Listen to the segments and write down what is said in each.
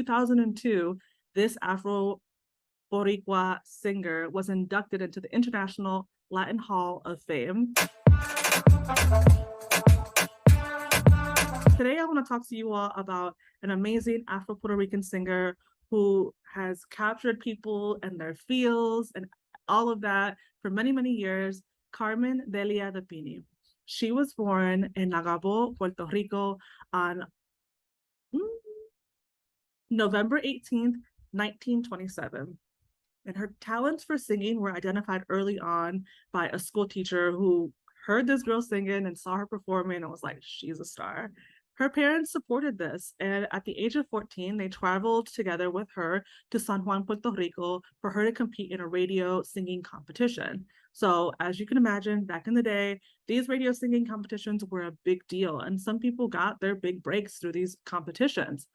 2002, this Afro Boricua singer was inducted into the International Latin Hall of Fame. Today, I want to talk to you all about an amazing Afro-Puerto Rican singer who has captured people and their feels and all of that for many, many years, Carmen Delia Dipini. She was born in Nagabo, Puerto Rico on November 18th, 1927. And her talents for singing were identified early on by a school teacher who heard this girl singing and saw her performing and was like, she's a star. Her parents supported this, and at the age of 14, they traveled together with her to San Juan, Puerto Rico for her to compete in a radio singing competition. So as you can imagine, back in the day, these radio singing competitions were a big deal, and some people got their big breaks through these competitions.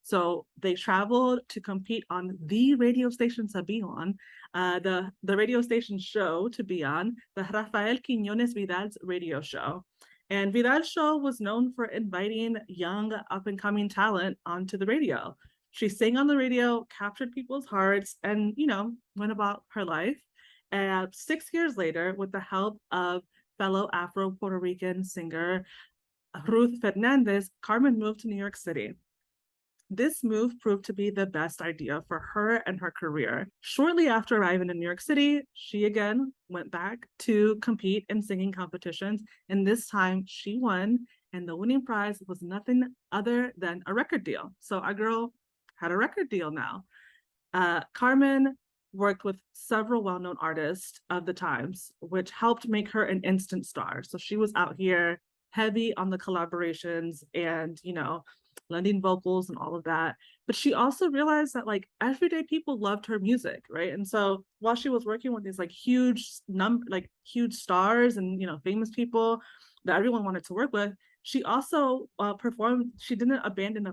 So they traveled to compete on the radio station to be on, the radio station show to be on, the Rafael Quiñones Vidal's radio show. And Vidal's show was known for inviting young up-and-coming talent onto the radio. She sang on the radio, captured people's hearts, and, went about her life. And 6 years later, with the help of fellow Afro-Puerto Rican singer Ruth Fernandez, Carmen moved to New York City. This move proved to be the best idea for her and her career. Shortly after arriving in New York City, she again went back to compete in singing competitions, and this time she won, and the winning prize was nothing other than a record deal. So our girl had a record deal now. Carmen worked with several well-known artists of the times, which helped make her an instant star. So she was out here heavy on the collaborations and, lending vocals and all of that. But she also realized that everyday people loved her music, right? And so while she was working with these huge stars and famous people that everyone wanted to work with, she also performed. She didn't abandon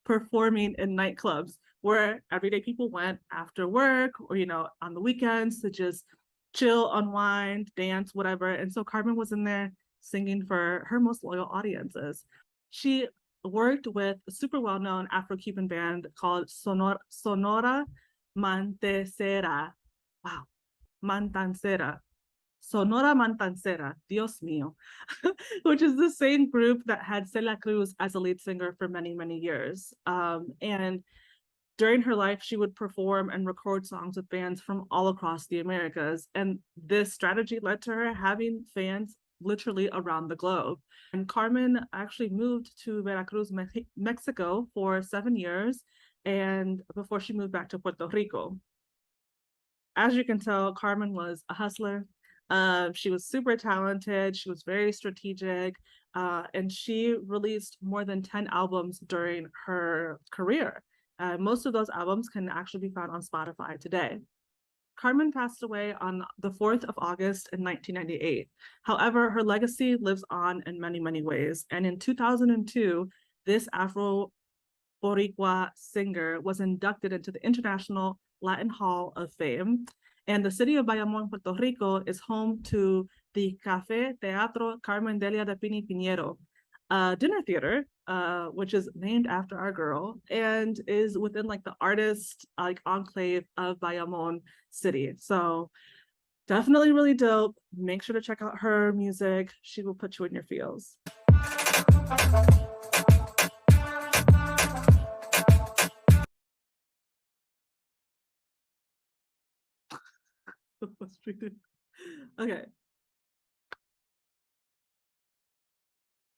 performing in nightclubs where everyday people went after work or on the weekends to just chill, unwind, dance, whatever. And so Carmen was in there singing for her most loyal audiences. She worked with a super well-known Afro-Cuban band called Sonora Matancera. Wow, Matancera. Sonora Matancera, Dios mío, which is the same group that had Celia Cruz as a lead singer for many, many years. And during her life, she would perform and record songs with bands from all across the Americas. And this strategy led to her having fans literally around the globe. And Carmen actually moved to Veracruz, Mexico for 7 years, and before she moved back to Puerto Rico. As you can tell, Carmen was a hustler. She was super talented. She was very strategic, and she released more than 10 albums during her career. Most of those albums can actually be found on Spotify today. Carmen passed away on the 4th of August in 1998. However, her legacy lives on in many, many ways. And in 2002, this Afro Boricua singer was inducted into the International Latin Hall of Fame. And the city of Bayamón, Puerto Rico is home to the Café Teatro Carmen Delia Dipini Pinheiro, dinner theater, which is named after our girl and is within the artist enclave of Bayamón City. So definitely really dope. Make sure to check out her music. She will put you in your feels. Okay.